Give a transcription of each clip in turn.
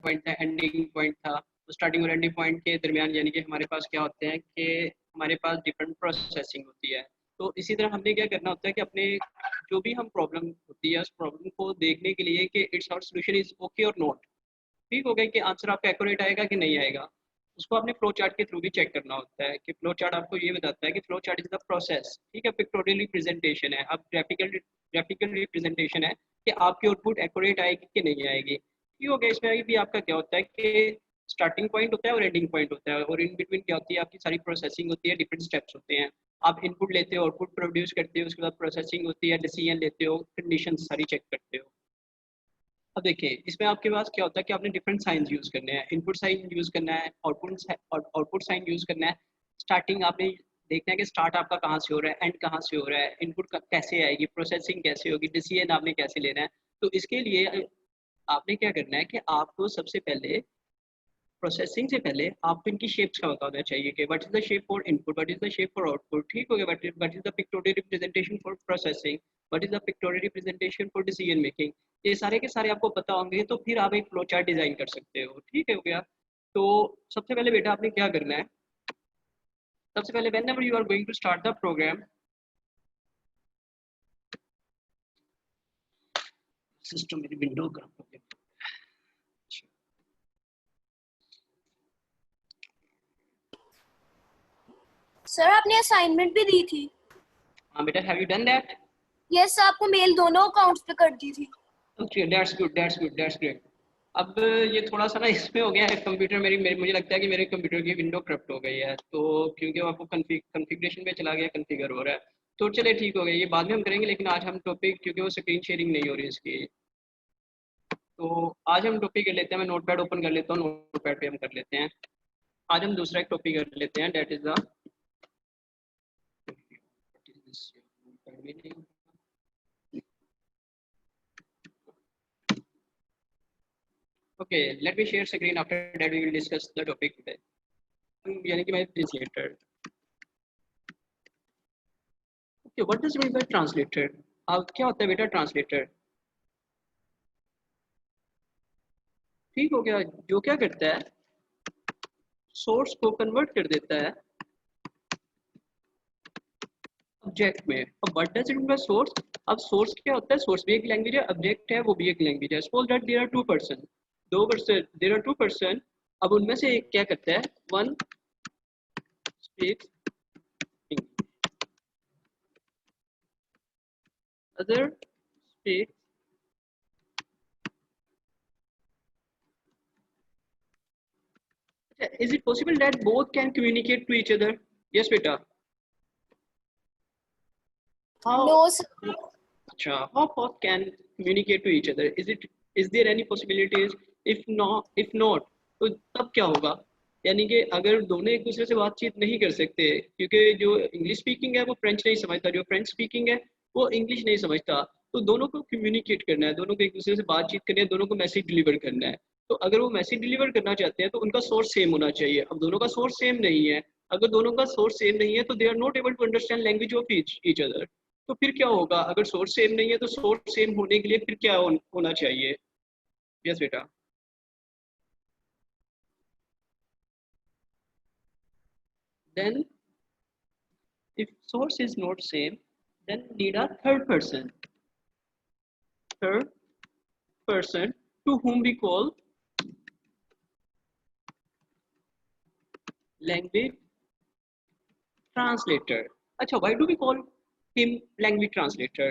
Point था, ending point था। तो स्टार्टिंग और एंडिंग पॉइंट के दरमियान यानी कि हमारे पास क्या होते हैं कि हमारे पास डिफरेंट प्रोसेसिंग होती है। तो इसी तरह हमने क्या करना होता है कि अपने जो भी हम प्रॉब्लम होती है उस प्रॉब्लम को देखने के लिए कि it's our solution is okay और नॉट, ठीक हो गया कि आंसर आपका एक्यूरेट आएगा कि नहीं आएगा, उसको आपने फ्लो चार्ट के थ्रू भी चेक करना होता है कि फ्लो चार्ट आपको ये बताता है कि flow chart is the process, ठीक है, पिक्टोरियल रिप्रेजेंटेशन है, अब ग्राफिकल रिप्रेजेंटेशन है कि आपकी आउटपुट एक्यूरेट आएगी कि नहीं आएगी, ठीक हो गया। इसमें भी आपका क्या होता है कि स्टार्टिंग पॉइंट होता है और एंडिंग पॉइंट होता है, और इन बिटवीन क्या होती है आपकी सारी प्रोसेसिंग होती है, डिफरेंट स्टेप्स होते हैं। आप इनपुट लेते हो, आउटपुट प्रोड्यूस करते हो, उसके बाद प्रोसेसिंग होती है, डिसीजन लेते हो, कंडीशन सारी चेक करते हो। अब देखिए इसमें आपके पास क्या होता है कि आपने डिफरेंट साइंस यूज करने हैं, इनपुट साइन यूज करना है, आउटपुट साइन यूज करना है। स्टार्टिंग आपने देखना है कि स्टार्ट आपका कहाँ से हो रहा है, एंड कहाँ से हो रहा है, इनपुट कैसे आएगी, प्रोसेसिंग कैसे होगी, डिसीजन आपने कैसे लेना है। तो इसके लिए आपने क्या करना है कि आपको सबसे पहले प्रोसेसिंग से पहले आपको इनकी शेप्स का पता होना चाहिए कि what is the shape for input, what is the shape for output, ठीक हो गया, what is the pictorial representation for processing, what is the pictorial representation for decision making. ये सारे के सारे आपको पता होंगे तो फिर आप एक फ्लो चार्ट डिजाइन कर सकते हो, ठीक है हो गया। तो सबसे पहले बेटा आपने क्या करना है, सबसे पहले whenever you are going to start the program, system मेरी विंडो का सर आपने असाइनमेंट भी दी थी? हाँ बेटा, have you done that? Yes, आपको मेल दोनों अकाउंट्स पे कर दी थी। Okay, that's good, that's good, that's great. अब ये थोड़ा सा ना इसमें हो गया है कंप्यूटर, मुझे लगता है कि मेरे कंप्यूटर की विंडो करप्ट हो गई है, तो क्योंकि वो आपको कॉन्फ़िगरेशन पे चला गया, कॉन्फ़िगर हो रहा है। तो चलिए ठीक हो गया, ये बाद में हम करेंगे, लेकिन आज हम टॉपिक, क्योंकि वो स्क्रीन शेयरिंग नहीं हो रही इसकी, तो आज हम टॉपिक कर लेते हैं। मैं नोटपैड ओपन कर लेता हूँ, नोटपैड पे हम कर लेते हैं। आज हम दूसरा एक टॉपिक कर लेते हैं, that is the okay, let me share screen, after that we will discuss the topic today, यानी कि मैं translator. Okay, what does mean by translator? अब क्या होता है बेटा ट्रांसलेटर? ठीक हो गया, जो क्या करता है सोर्स को कन्वर्ट कर देता है ऑब्जेक्ट में। अब what does it mean bye source? अब सोर्स क्या होता है, सोर्स भी एक लैंग्वेज है, ऑब्जेक्ट है वो भी एक लैंग्वेज है। Suppose that there are two person, दो person, there are two person. अब उनमें से एक क्या करता है, one speaks English, other speaks, is it possible that both can communicate to each other? Yes beta. How? No sir. अच्छा, how both can communicate to each other? Is there any possibilities? If not, तो तब क्या होगा? यानी कि अगर दोनों एक दूसरे से बातचीत नहीं कर सकते, क्योंकि जो इंग्लिश स्पीकिंग है वो फ्रेंच नहीं समझता, जो फ्रेंच स्पीकिंग है वो इंग्लिश नहीं समझता, तो दोनों को कम्युनिकेट करना है, दोनों को एक दूसरे से बातचीत करनी है, दोनों को मैसेज डिलीवर करना है। तो अगर वो मैसेज डिलीवर करना चाहते हैं तो उनका सोर्स सेम होना चाहिए। अब दोनों का सोर्स सेम नहीं है, अगर दोनों का सोर्स सेम नहीं है तो they are not able to understand language of each other. तो फिर क्या होगा, अगर सोर्स सेम नहीं है तो सोर्स सेम होने के लिए फिर क्या होना चाहिए? यस बेटा। Then if source is not same, then need a third person to whom we call language translator. अच्छा, why do we call him language translator?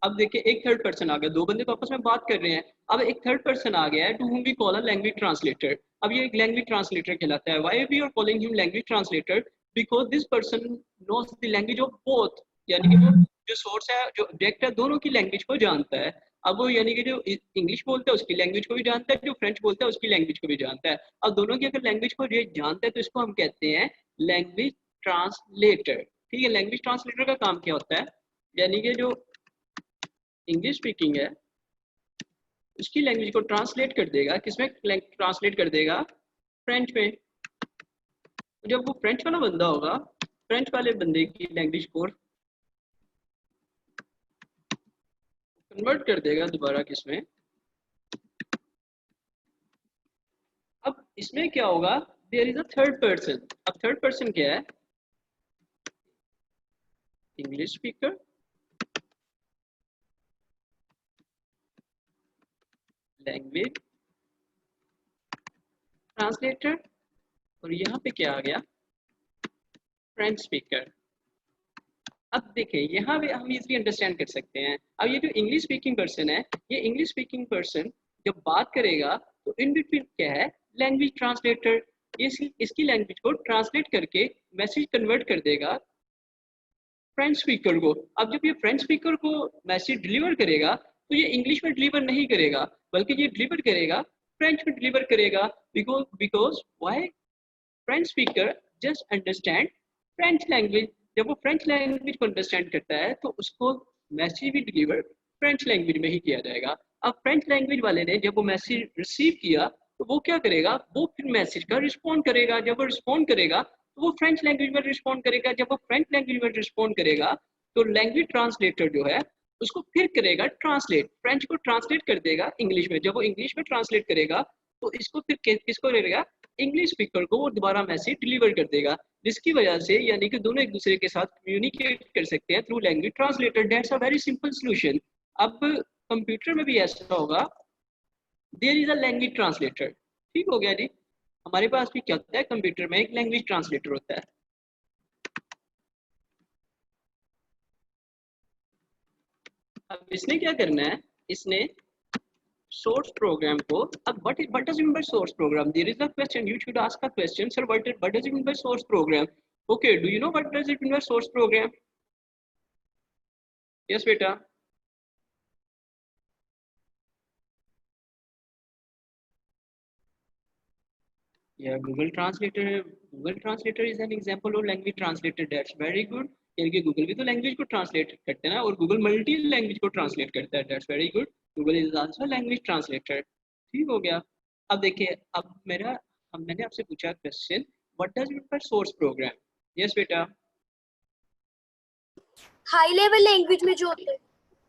अब देखिए एक थर्ड पर्सन आ गया, दो बंदे तो आपस में बात कर रहे हैं, अब एक थर्ड पर्सन आ गया है to whom we call a language translator। अब ये एक लैंग्वेज ट्रांसलेटर कहलाता है। Why we are calling him language translator? Because this person knows the language of both, यानी कि वो जो सोर्स है, जो ऑब्जेक्ट है, दोनों की लैंग्वेज को जानता है। अब वो यानी कि जो इंग्लिश बोलता है उसकी लैंग्वेज को भी जानता है, जो फ्रेंच बोलता है उसकी लैंग्वेज को भी जानता है। अब दोनों की अगर लैंग्वेज को ये जानता है तो इसको हम कहते हैं लैंग्वेज ट्रांसलेटर, ठीक है। लैंग्वेज ट्रांसलेटर का काम क्या होता है, यानी कि जो इंग्लिश स्पीकिंग है उसकी लैंग्वेज को ट्रांसलेट कर देगा, किसमें ट्रांसलेट कर देगा, फ्रेंच में। जब वो फ्रेंच वाला बंदा होगा, फ्रेंच वाले बंदे की लैंग्वेज को कन्वर्ट कर देगा दोबारा किसमें, इसमें क्या होगा, there is a third person. अब थर्ड पर्सन क्या है, इंग्लिश स्पीकर, लैंग्वेज ट्रांसलेटर, और यहाँ पे क्या आ गया, फ्रेंच स्पीकर। अब देखें यहाँ पे हम इजीली अंडरस्टैंड कर सकते हैं। अब ये जो इंग्लिश स्पीकिंग पर्सन है, ये इंग्लिश स्पीकिंग पर्सन जब बात करेगा तो इन बिटवीन क्या है, लैंग्वेज ट्रांसलेटर, ये इसकी लैंग्वेज को ट्रांसलेट करके मैसेज कन्वर्ट कर देगा फ्रेंच स्पीकर को। अब जब ये फ्रेंच स्पीकर को मैसेज डिलीवर करेगा तो ये इंग्लिश में डिलीवर नहीं करेगा, बल्कि ये डिलीवर करेगा फ्रेंच में डिलीवर करेगा। Because because why, French speaker just understand French language. जब वो फ्रेंच लैंग्वेज को अंडरस्टैंड करता है तो उसको मैसेज भी डिलीवर फ्रेंच लैंग्वेज में ही किया जाएगा। अब फ्रेंच लैंग्वेज वाले ने जब वो मैसेज रिसीव किया तो वो क्या करेगा, वो फिर मैसेज का रिस्पॉन्ड करेगा। जब वो रिस्पॉन्ड करेगा तो वो फ्रेंच लैंग्वेज में रिस्पॉन्ड करेगा। जब वो फ्रेंच लैंग्वेज में रिस्पॉन्ड करेगा तो लैंग्वेज ट्रांसलेटर जो है उसको फिर करेगा ट्रांसलेट, फ्रेंच को ट्रांसलेट कर देगा इंग्लिश में। जब वो इंग्लिश में ट्रांसलेट करेगा तो इसको फिर किसको करेगा, इंग्लिश स्पीकर को वो दोबारा मैसेज डिलीवर कर देगा, जिसकी वजह से यानी कि दोनों एक दूसरे के साथ कम्युनिकेट कर सकते हैं through language translator. That's a very simple solution. अब कंप्यूटर में भी ऐसा होगा, there is a language translator. ठीक हो गया जी। हमारे पास भी क्या होता है, कंप्यूटर में एक लैंग्वेज ट्रांसलेटर होता है। अब इसने क्या करना है, इसने source program को, अब what does it mean by source program, there is a question you should ask a question, sir, what does it mean by source program? Okay, do you know what does it mean by source program? Yes beta. Yeah, Google Translator is an example of language translator, that's very good। यानी कि Google भी तो language को translate करते हैं ना, और Google multi language को ट्रांसलेट करता है, that's very good. Google is also language translator. ठीक हो गया। अब देखिए, अब मैंने आपसे पूछा question, what does mean bye source program. Yes बेटा। हाई लेवल लैंग्वेज में जो होते हैं।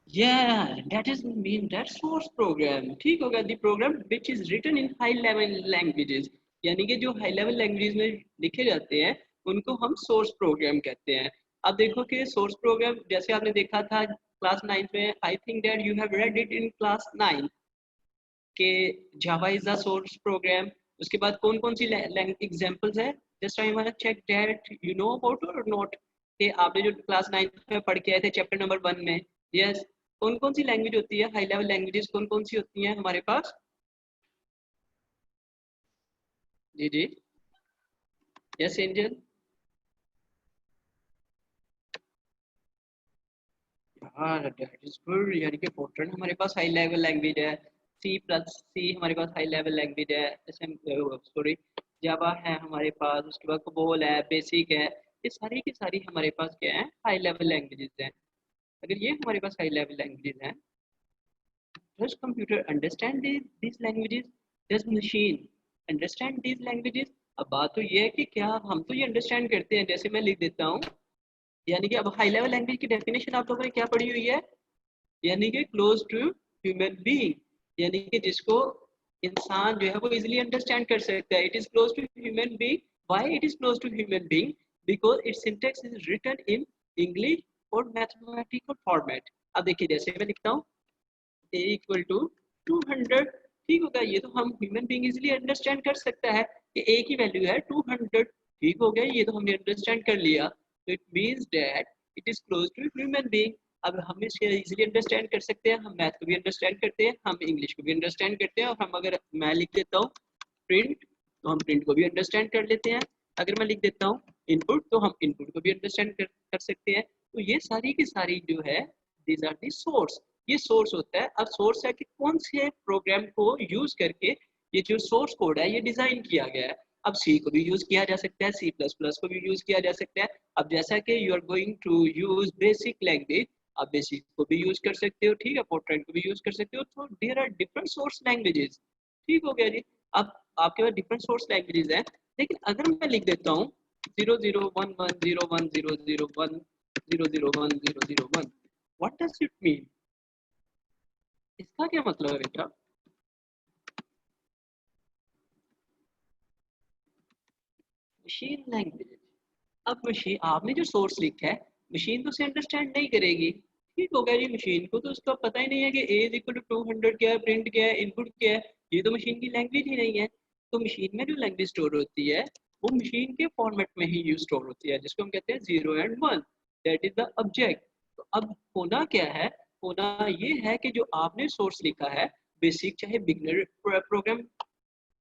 Yeah, that is mean that source program। ठीक होगा, the program which is written in high level languages, यानी कि जो हाई लेवल लैंग्वेज में लिखे जाते हैं उनको हम सोर्स प्रोग्राम कहते हैं। अब देखो कि सोर्स प्रोग्राम जैसे आपने देखा था क्लास 9 में, I think that you have read it in class 9 के Java is the source program. उसके बाद कौन कौन सी एग्जांपल्स है, just I want check that you know about और नॉट, कि आपने जो क्लास 9 में पढ़ के आए थे चैप्टर नंबर 1 में। यस, कौन कौन सी लैंग्वेज होती है, हाई लेवल लैंग्वेजेस कौन कौन सी होती हैं हमारे पास। जी जी। Yes Angel. हाँ दैट इज गुड, यानी कि फोर्ट्रन हमारे पास हाई लेवल लैंग्वेज है, सी प्लस सी हमारे पास हाई लेवल लैंग्वेज है, सॉरी जावा है हमारे पास, उसके बाद कोबोल है, बेसिक है। ये सारी की सारी हमारे पास क्या है, हाई लेवल लैंग्वेजेस हैं। अगर ये हमारे पास हाई लेवल लैंग्वेजेस हैं, does computer understand these languages, does machine understand these languages। अब बात तो ये है कि क्या हम तो ये अंडरस्टैंड करते हैं, जैसे मैं लिख देता हूँ, यानी कि अब हाई लेवल लैंग्वेज की डेफिनेशन आप लोगों ने क्या पढ़ी हुई है, यानी कि क्लोज टू ह्यूमन बीइंग, यानी कि जिसको इंसान जो है वो इजीली अंडरस्टैंड कर सकता है। It is close to human being. Why it is close to human being, because its syntax is written in English और मैथमेटिकल फॉर्मेट। अब देखिए जैसे मैं लिखता हूँ a इक्वल टू 200। ठीक होगा, ये तो हम ह्यूमन बीइंग इजीली अंडरस्टैंड कर सकता है कि a की वैल्यू है 200। ठीक हो गया, ये तो हमने अंडरस्टैंड कर लिया। तो it means that it is close to human being. अब हम इसे इजीली अंडरस्टैंड कर सकते हैं, हम मैथ को भी अंडरस्टैंड करते हैं, हम इंग्लिश को भी अंडरस्टैंड करते हैं, और हम अगर मैं लिख देता हूँ प्रिंट तो हम प्रिंट को भी अंडरस्टैंड कर लेते हैं। अगर मैं लिख देता हूँ इनपुट तो हम इनपुट को भी अंडरस्टैंड कर सकते हैं। तो ये सारी की सारी जो है, दीज आर दी सोर्स। ये सोर्स होता है। अब सोर्स है कि कौन से प्रोग्राम को यूज करके ये जो सोर्स कोड है ये डिजाइन किया गया है। अब सी को भी यूज किया जा सकता है, सी प्लस प्लस को भी यूज किया जा सकता है। अब जैसा कि you are going to use basic language, आप बेसिक को भी यूज कर सकते हो, ठीक है, फोर्ट्रान को भी यूज कर सकते हो। तो there are different source languages. ठीक हो गया जी। अब आपके पास डिफरेंट सोर्स लैंग्वेजेस हैं, लेकिन अगर मैं लिख देता हूँ 00110110101001, व्हाट डज इट मीन, इसका क्या मतलब है बेटा। Machine language. अब मशीन आपने जो सोर्स लिखा है मशीन तो उसे अंडरस्टैंड नहीं करेगी। ठीक हो गया जी, मशीन को तो उसका पता ही नहीं है कि ए इज इक्वल टू 200 क्या है, प्रिंट क्या है, इनपुट क्या है। ये तो मशीन की लैंग्वेज ही नहीं है। तो मशीन में जो लैंग्वेज स्टोर होती है वो मशीन के फॉर्मेट में ही यूज स्टोर होती है, जिसको हम कहते हैं 0 and 1, that is the object. तो अब होना क्या है, होना ये है कि जो आपने सोर्स लिखा है बेसिक चाहे बिगनर प्रोग्राम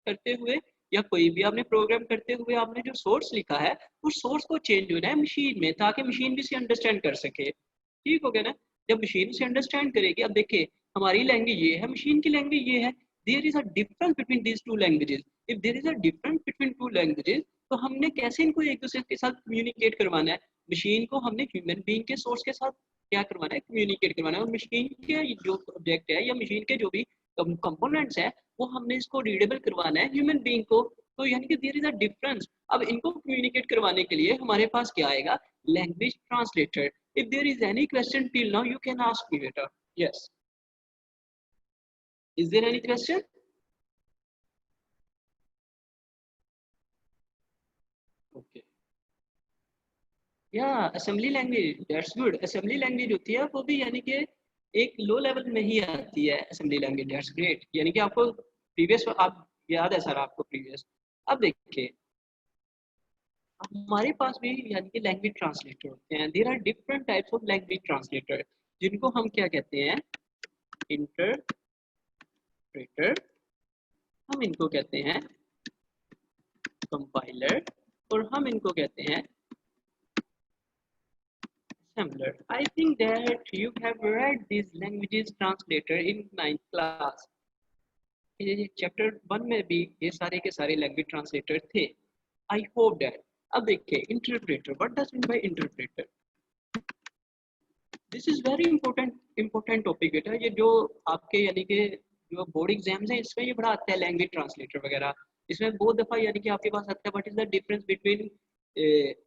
करते हुए या कोई भी आपने प्रोग्राम करते हुए आपने जो सोर्स लिखा है उस सोर्स को चेंज होना है मशीन में, ताकि मशीन भी इसे अंडरस्टैंड कर सके। ठीक हो गया ना। जब मशीन से अंडरस्टैंड करेगी, अब देखिए हमारी लैंग्वेज ये है, मशीन की लैंग्वेज ये है। There is a difference between these two languages. If there is a difference between two languages तो हमने कैसे इनको एक दूसरे के साथ कम्युनिकेट करवाना है। मशीन को हमने ह्यूमन बीइंग के सोर्स के साथ क्या करवाना है, कम्युनिकेट करवाना है। और मशीन के जो ऑब्जेक्ट है या मशीन के जो भी कंपोनेंट्स है वो हमने इसको रीडेबल करवाना है ह्यूमन बीइंग को। तो यानी कि देयर इज अ डिफरेंस। अब इनको कम्युनिकेट करवाने के लिए हमारे पास क्या आएगा, language translator. If there is any question till now you can ask me बेटा। Yes, is there any question? Okay, या assembly language, that's good. Assembly language होती है वो भी यानी कि एक लो लेवल में ही आती है असेंबली लैंग्वेज, दैट्स ग्रेट। यानी कि आपको प्रीवियस आप याद है सर आपको प्रीवियस। अब देखिए हमारे पास भी यानी कि लैंग्वेज ट्रांसलेटर होते हैं। There are different types of language translator, जिनको हम क्या कहते हैं, इंटरप्रेटर, हम इनको कहते हैं कंपाइलर, और हम इनको कहते हैं assembler. I think that you have read these languages translator in 9th class. ये चैप्टर 1 में भी ये सारे के सारे लैंग्वेज ट्रांसलेटर थे। I hope that. अब देखिए interpreter, what does mean by interpreter. This is very important topic बेटा। ये जो आपके यानी कि जो बोर्ड एग्जाम्स हैं इसमें ये बड़ा आता है लैंग्वेज ट्रांसलेटर वगैरह। इसमें बहुत दफा यानी कि आपके पास आता है what is the difference between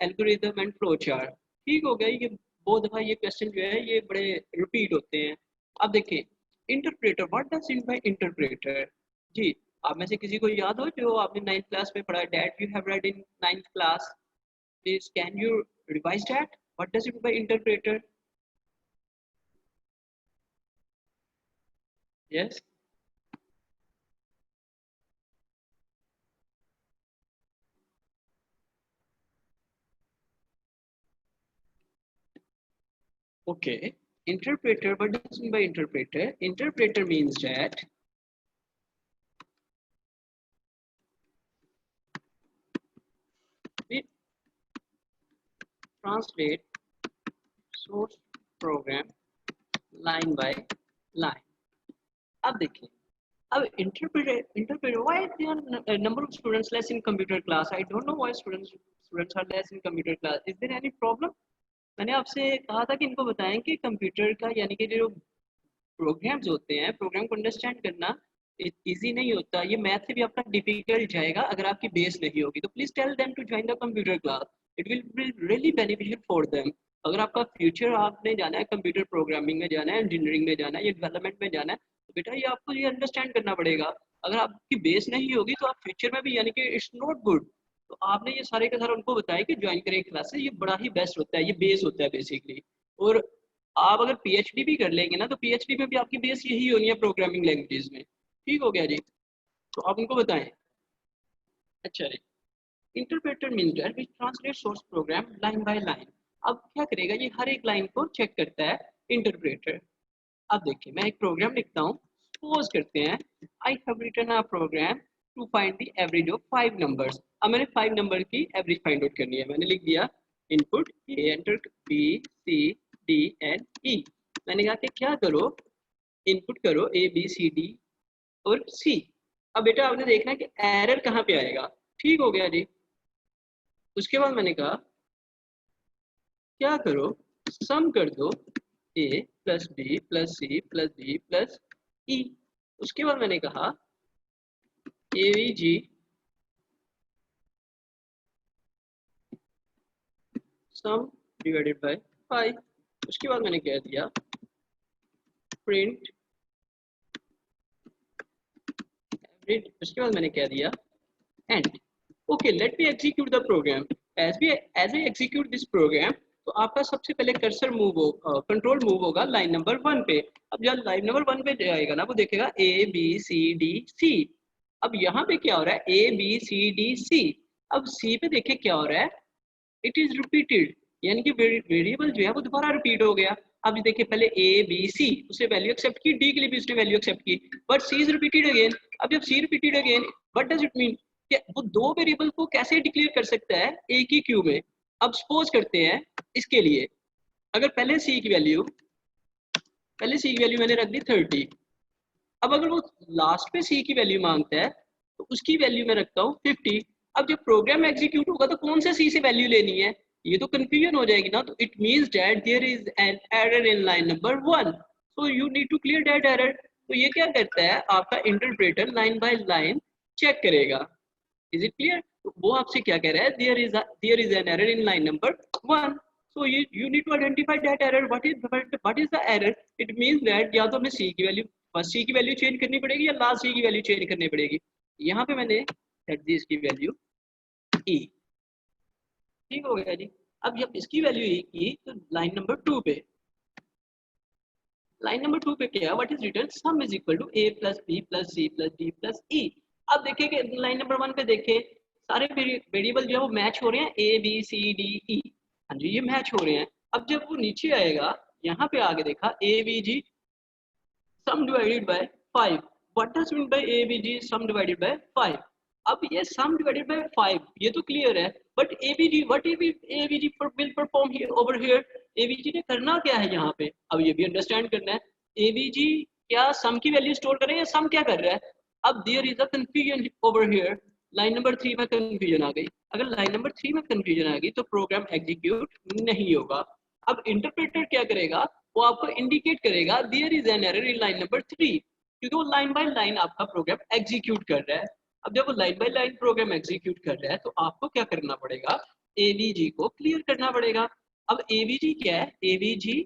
algorithm and flow chart. ठीक हो गया, ये बहुत दफा ये क्वेश्चन जो है ये बड़े रिपीट होते हैं। अब देखिए interpreter, what does mean by interpreter. जी, आप में से किसी को याद हो जो आपने 9th क्लास में पढ़ा, that you have red in 9th class, please can you revise that, what does it mean by interpreter. Yes, okay. Interpreter, what does it mean by interpreter? Interpreter means that we translate source program line by line. अब देखिए, अब interpreter why there are a number of students less in computer class? I don't know why students are less in computer class. Is there any problem? मैंने आपसे कहा था कि इनको बताएं कि कंप्यूटर का यानी कि जो प्रोग्राम्स होते हैं, प्रोग्राम को अंडरस्टैंड करना इजी नहीं होता। ये मैथ से भी आपका डिफिकल्ट जाएगा अगर आपकी बेस नहीं होगी। तो please tell them to join the computer class, it will be really beneficial for them. अगर आपका फ्यूचर आपने जाना है कंप्यूटर प्रोग्रामिंग में जाना है, इंजीनियरिंग में जाना है या डेवलपमेंट में जाना है, तो बेटा ये आपको ये अंडरस्टैंड करना पड़ेगा। अगर आपकी बेस नहीं होगी तो आप फ्यूचर में भी यानी कि इट्स नॉट गुड। तो आपने ये सारे का सारा उनको बताया कि ज्वाइन करें क्लासेस, ये बड़ा ही बेस्ट होता है, ये बेस होता है बेसिकली। और आप अगर पीएचडी भी कर लेंगे ना तो पीएचडी में भी आपकी बेस यही होनी है प्रोग्रामिंग लैंग्वेजेस में। ठीक हो गया जी, तो आप उनको बताएं। अच्छा जी, interpreter means that which translate source program line by line. अब क्या करेगा, ये हर एक लाइन को चेक करता है इंटरप्रेटर। अब देखिए मैं एक प्रोग्राम लिखता हूँ, सपोज करते हैं I have written a program to find the average of 5 numbers. अब मैंने 5 नंबर की एवरेज फाइंड आउट करनी है। मैंने लिख दिया input A enter B C D and E. मैंने कहा कि क्या करो, इनपुट करो ए बी सी डी और सी। अब बेटा आपने देखना है कि एरर कहाँ पे आएगा। ठीक हो गया जी। उसके बाद मैंने कहा क्या करो, सम कर दो A plus B plus C plus D plus E. उसके बाद मैंने कहा ए जी सम डिवाइडेड बाय 5। उसके बाद मैंने कह दिया प्रिंट एवरेज। उसके बाद मैंने कह दिया end. Okay, let me execute the program. As I execute this program, तो आपका सबसे पहले कर्सर मूव हो, कंट्रोल मूव होगा लाइन नंबर 1 पे। अब जब लाइन नंबर 1 पे जाएगा ना, वो देखेगा A B C D C. अब यहाँ पे क्या हो रहा है, A B C D C. अब सी पे देखिए क्या हो रहा है, इट इज रिपीटेड, यानी कि वेरिएबल जो है वो दोबारा रिपीट हो गया। अब देखिए पहले ए बी सी, उसने वैल्यू एक्सेप्ट की, डी के लिए भी उसने वैल्यू एक्सेप्ट की, but C is repeated again. अब जब C repeated again, what does it mean, वो दो वेरिएबल को कैसे डिक्लेयर कर सकता है एक ही क्यू में। अब सपोज करते हैं इसके लिए, अगर पहले सी की वैल्यू मैंने रख दी 30। अब अगर वो लास्ट पे सी की वैल्यू मांगता है तो उसकी वैल्यू मैं रखता हूँ 50। अब जब प्रोग्राम एग्जीक्यूट होगा तो कौन से सी से वैल्यू लेनी है, ये तो कंफ्यूजन हो जाएगी ना। तो it means that there is an error in line number 1, so you need to clear that error. तो ये क्या करता है, आपका interpreter line by line check करेगा। Is it clear? तो वो आपसे क्या कह रहा है, there is an error in line number 1, so you need to identify that error. What is the error? It means that या तो हमें c की वैल्यू, फर्स्ट c की वैल्यू चेंज करनी पड़ेगी या लास्ट c की वैल्यू चेंज करनी पड़ेगी। यहाँ पे मैंने सेट दी इसकी वैल्यू e, ठीक हो गया जी। अब जब इसकी वैल्यू e की, तो लाइन नंबर 2 पे क्या, what is return, sum is equal to a plus b plus c plus d plus e। अब देखिए कि लाइन नंबर 1 पे देखिए सारे वेरिएबल जो है वो मैच हो रहे हैं, a b c d e, हाँ जी ये मैच हो रहे हैं। अब जब वो नीचे आएगा, यहाँ पे आगे देखा avg sum divided by 5, what does mean by avg sum divided by 5। अब ये sum divided by 5 ये तो क्लियर है, but avg what avg will perform here over here, avg ने करना क्या है यहाँ पे, अब ये भी अंडरस्टैंड करना है। avg क्या sum की वैल्यू स्टोर कर रहा है या sum क्या कर रहा है। अब there is a confusion over here, line number 3 में कंफ्यूजन आ गई। अगर लाइन नंबर 3 में कंफ्यूजन आ गई तो प्रोग्राम एग्जीक्यूट नहीं होगा। अब इंटरप्रेटर क्या करेगा, वो आपको इंडिकेट करेगा there is an error in line number 3, क्योंकि वो लाइन बाय लाइन आपका प्रोग्राम एग्जीक्यूट कर रहा है। अब जब वो line by line program execute कर रहा है तो आपको क्या करना पड़ेगा, एवीजी को क्लियर करना पड़ेगा। अब एवीजी क्या है, AVG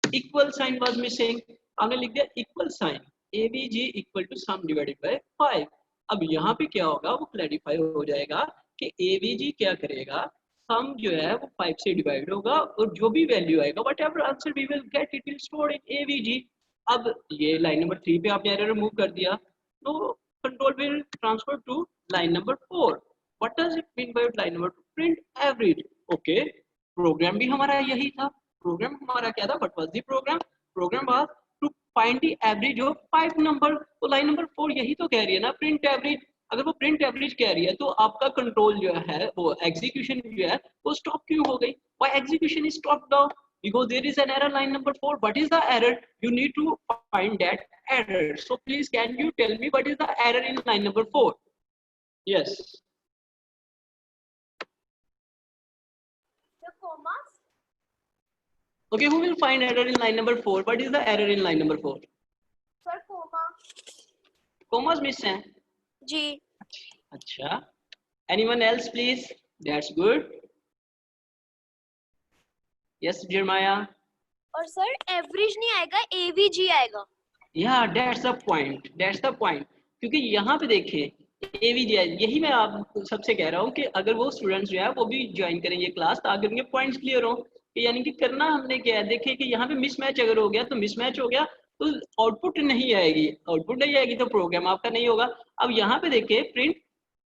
equal sign was missing, हमने लिख दिया equal sign, AVG equal to sum divided by 5। अब यहाँ पे क्या होगा, वो क्लैरिफाई हो जाएगा कि एवीजी क्या करेगा, सम जो है वो 5 से डिवाइड होगा और जो भी वैल्यू आएगा whatever answer we will get it will store in AVG. अब ये लाइन नंबर 3 पे आपने एरर रिमूव कर दिया, तो control will transfer to line number 4। What does it mean by line number 2, print average. Okay, program भी हमारा यही था। प्रोग्राम हमारा क्या था, what was the program, program was to find the average of 5 number. तो लाइन नंबर 4 यही तो कह रही है ना, प्रिंट एवरेज। अगर वो प्रिंट एवरेज कह रही है तो आपका कंट्रोल जो है, वो एग्जीक्यूशन जो है वो स्टॉप क्यों हो गई, why execution is stop now, because there is an error line number 4। what is the error, you need to find that error, so please can you tell me what is the error in line number 4? Yes, The commas? okay, who will find error in line number 4? What is the error in line number 4? Sir, comma. commas miss हैं, जी। अच्छा, anyone else please, that's good, yes Jeremiah। और sir average नहीं आएगा, AVG आएगा। या that's the point, क्योंकि यहाँ पे देखें एवीजी, यही मैं आप सबसे कह रहा हूँ कि अगर वो स्टूडेंट्स जो है वो भी ज्वाइन करें ये क्लास, ताकि उनके पॉइंट्स क्लियर हो कि यानी कि करना हमने क्या है। देखिए कि यहाँ पे मिसमैच अगर हो गया तो मिसमैच हो गया तो आउटपुट नहीं आएगी, आउटपुट नहीं आएगी तो प्रोग्राम आपका नहीं होगा। अब यहाँ पे देखिए प्रिंट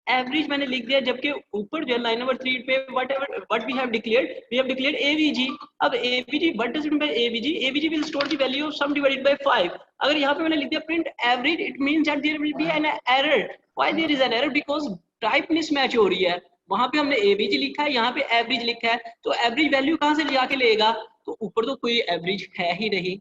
एवरेज मैंने लिख दिया, जबकि ऊपर जो है लाइन नंबर 3 पे what we have declared AVG. अब AVG what does mean by AVG, AVG will store the value of sum divided by 5। अगर यहाँ पे मैंने लिख दिया print average, it means that there will be an error. Why there is an error, because type mismatch हो रही है। वहां पे हमने एवीजी लिखा है, यहाँ पे एवरेज लिखा है, तो एवरेज वैल्यू कहाँ से ले के लेगा, तो ऊपर तो कोई एवरेज है ही नहीं।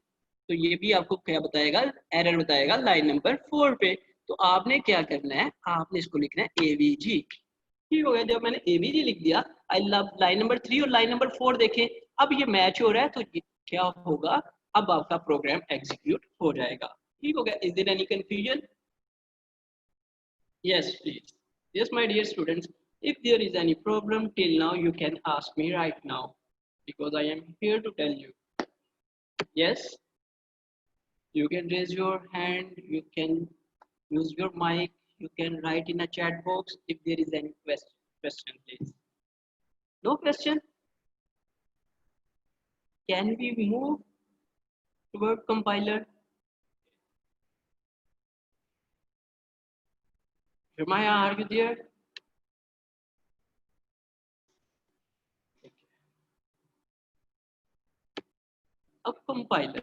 तो ये भी आपको क्या बताएगा, एरर बताएगा लाइन नंबर 4 पे। तो आपने क्या करना है, आपने इसको लिखना है एवीजी। ठीक हो गया, जब मैंने एवीजी लिख दिया, आई लव लाइन नंबर 3 और लाइन नंबर 4 देखें, अब ये मैच हो रहा है तो ये क्या होगा, अब आपका प्रोग्राम एग्जीक्यूट हो जाएगा। ठीक हो गया, is there any confusion? Yes please, yes my dear students, if there is any problem till now you can ask me right now, because I am here to tell you. Yes, you can raise your hand, you can use your mic, You can write in a chat box if there is any question, please. No question? Can we move toward compiler? Ramaya, are you there? अब compiler.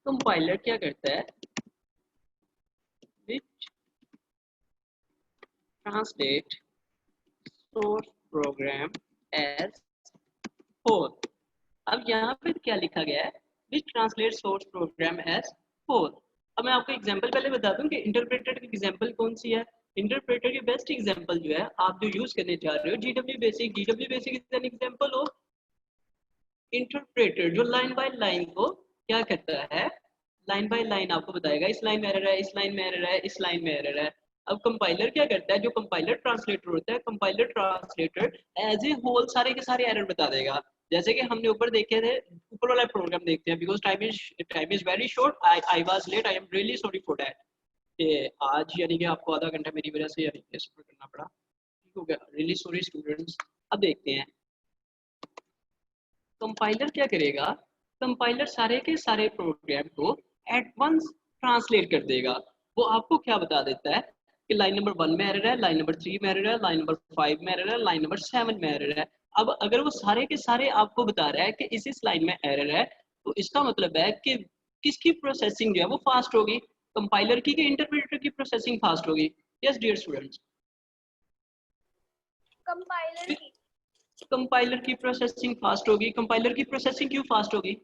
Compiler क्या करता है? Which translate source program as whole. अब यहाँ पे क्या लिखा गया है? Which translate source program as whole. अब मैं आपको एग्जांपल पहले बता दूं कि इंटरप्रेटर की एग्जांपल कौन सी है. इंटरप्रेटर की बेस्ट एग्जांपल जो है आप जो यूज करने जा रहे हो GW basic. GW basic is an example of interpreter जो लाइन बाय लाइन को क्या करता है, लाइन बाय लाइन आपको बताएगा इस लाइन में एरर है, इस लाइन में एरर है, इस लाइन में एरर है. अब कंपाइलर क्या करता है, जो कंपाइलर ट्रांसलेटर होता है, compiler translator as a whole सारे के सारे एरर बता देगा. जैसे कि हमने ऊपर देखे थे, ऊपर वाला प्रोग्राम देखते हैं because time is very short. I was late, I am really sorry for that. आज यानी कि आपको आधा घंटा मेरी वजह से यानी कि सफर करना पड़ा. ठीक हो गया, रियली सॉरी स्टूडेंट्स. अब देखते हैं कंपाइलर क्या करेगा. कंपाइलर सारे के सारे प्रोग्राम को एट वंस ट्रांसलेट कर देगा. वो आपको क्या बता देता है कि लाइन नंबर 1 में एरर है, लाइन नंबर 3 में एरर है, लाइन नंबर 5 में एरर है, लाइन नंबर 7 में एरर है. अब अगर वो सारे के सारे आपको बता रहा है कि इस लाइन में एरर है, तो इसका मतलब है कि किसकी प्रोसेसिंग जो है वो फास्ट होगी, कंपाइलर की कि इंटरप्रेटर की प्रोसेसिंग फास्ट होगी. यस डियर स्टूडेंट्स, कंपाइलर की. कंपाइलर की प्रोसेसिंग फास्ट होगी. कंपाइलर की प्रोसेसिंग क्यों फास्ट होगी?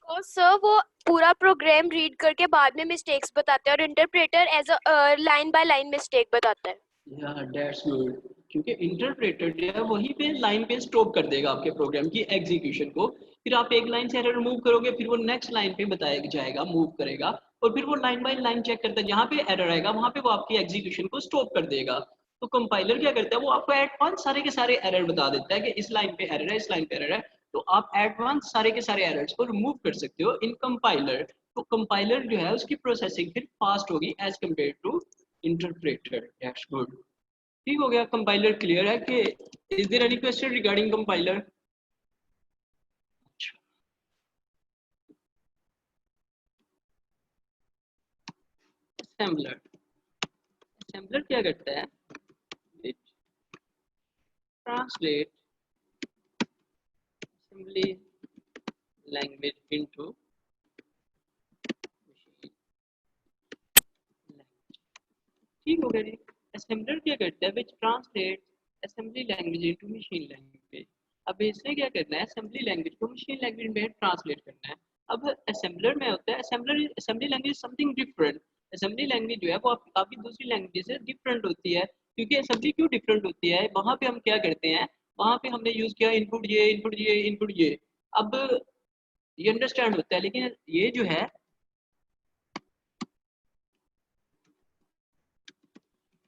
सर वो पूरा प्रोग्राम रीड करके बाद में मिस्टेक्स बताते हैं और interpreter as a line by line mistake बताता है. या दैट्स गुड, क्योंकि इंटरप्रेटर जो है वहीं पे लाइन पे स्टॉप कर देगा आपके प्रोग्राम की एग्जीक्यूशन को. फिर आप एक लाइन से एरर रिमूव करोगे, फिर वो नेक्स्ट लाइन पे बताया जाएगा, मूव करेगा, और फिर वो लाइन बाय लाइन चेक करता है. जहाँ पे एरर आएगा वहाँ पे वो आपकी एग्जीक्यूशन को स्टॉप कर देगा. तो कंपाइलर क्या करता है, वो आपको एट वंस सारे के सारे एरर बता देता है कि इस लाइन पे एरर है, इस लाइन पे एरर है. तो आप एट वंस सारे के सारे एरर्स को रिमूव कर सकते हो इन कंपाइलर. तो कंपाइलर जो है उसकी प्रोसेसिंग फिर फास्ट होगी as compare to interpreter. That's good. ठीक हो गया, कंपाइलर क्लियर है. कि is there any question regarding compiler? Assembler. Assembler क्या करता है, it translate assembly language into machine language. ठीक हो गया जी. असेंबलर क्या करता है, which translate assembly language into machine language. अब इसने क्या करना है, असेंबली लैंग्वेज को मशीन लैंग्वेज में ट्रांसलेट करना है. अब असेंबलर में होता है, assembly language something different. Assembly language जो है वो काफी दूसरी लैंग्वेज से डिफरेंट होती है. क्योंकि असेंबली क्यों डिफरेंट होती है, वहां पे हम क्या करते हैं, वहां पे हमने यूज किया इनपुट ये, इनपुट ये, इनपुट ये. अब ये अंडरस्टैंड होता है, लेकिन ये जो है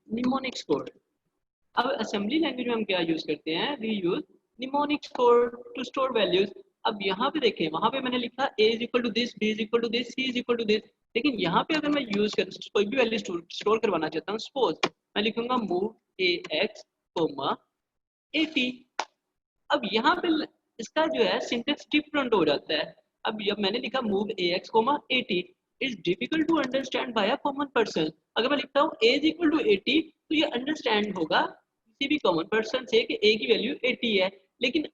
निमोनिक्स कोड. अब असेंबली लैंग्वेज में हम क्या यूज करते हैं, we use mnemonics code to store values. अब यहाँ पे देखें, वहां पे मैंने लिखा a is equal to this, b is equal to this, c is equal to this. लेकिन यहाँ पे अगर मैं यूज कर कोई भी वैल्यू स्टोर करवाना चाहता हूँ, सपोज मैं लिखूंगा मूव ax, 80. अब यहाँ पे इसका जो है सिंटेक्स डिफरेंट हो जाता है. अब जब मैंने लिखा move ax, 80, is difficult to understand by a common person. अगर मैं लिखता हूँ a इज इक्वल टू 80, तो ये अंडरस्टैंड होगा किसी भी कॉमन पर्सन से कि a की वैल्यू 80 है. लेकिन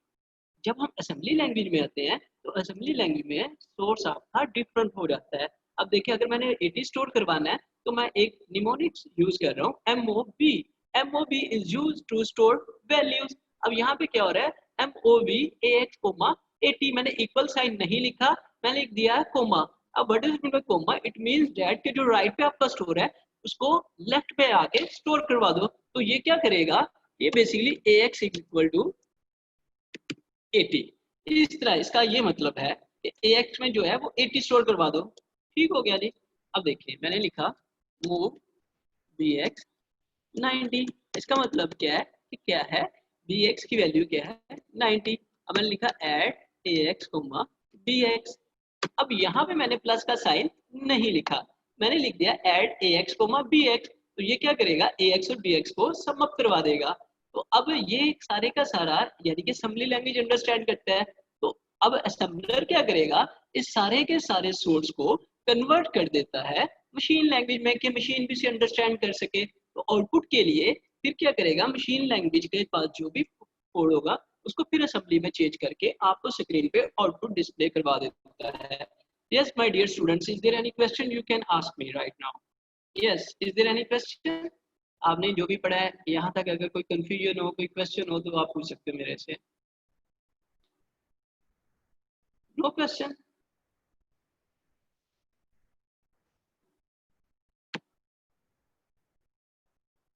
जब हम असेंबली लैंग्वेज में आते हैं, तो असेंबली लैंग्वेज में सोर्स आपका डिफरेंट हो जाता है. अब देखिए, अगर मैंने 80 स्टोर करवाना है, तो मैं एक निमोनिक्स यूज कर रहा हूँ, MOV. MOV is use to store values. अब यहाँ पे क्या हो रहा है, MOV AX, 80. मैंने इक्वल साइन नहीं लिखा, मैंने लिख दिया है कोमा. अब what is mean by comma, it means that कि जो राइट पे आपका स्टोर है उसको लेफ्ट पे आके स्टोर करवा दो. तो ये क्या करेगा, ये basically AX is equal to 80. इस तरह इसका ये मतलब है कि AX में जो है वो 80 स्टोर करवा दो. ठीक हो गया जी. अब देखिए, मैंने लिखा मूव BX 90. इसका मतलब क्या है कि क्या है, BX की वैल्यू क्या है, 90. अब मैंने लिखा ऐड ax, bx। अब यहाँ पे मैंने प्लस का साइन नहीं लिखा, मैंने लिख दिया एड ax, bx। तो ये क्या करेगा, ax और bx को सम अप करवा देगा। तो अब ये सारे का सारा यानी कि असम्बली लैंग्वेज अंडरस्टैंड करता है। तो अब असेंबलर क्या करेगा, इस सारे के सारे सोर्स को कन्वर्ट कर देता है मशीन लैंग्वेज में कि मशीन भी इसे अंडरस्टैंड कर सके। तो आउटपुट के लिए फिर क्या करेगा, मशीन लैंग्वेज के पास जो भी कोड होगा उसको फिर असेंबली में चेंज करके आपको स्क्रीन पे आउटपुट डिस्प्ले करवा देता है। Yes my dear students, is there any question you can ask me right now? Yes, is there any question? आपने जो भी पढ़ा है यहाँ तक अगर कोई कंफ्यूजन हो, कोई क्वेश्चन हो तो आप पूछ सकते हो मेरे से। No question?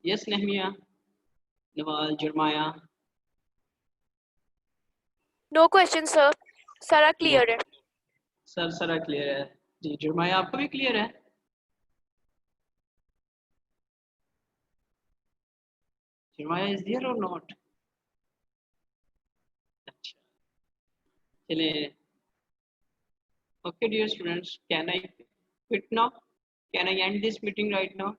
Yes Nehemiah, Nawal, जरमाया? No question sir, सारा नो, क्लियर है। सर सारा क्लियर है जी। जरमाया आपको भी क्लियर है? जरमाया इज देयर और नॉट? अच्छा, चलिए। Okay, dear students, can I quit now? Can I end this meeting right now?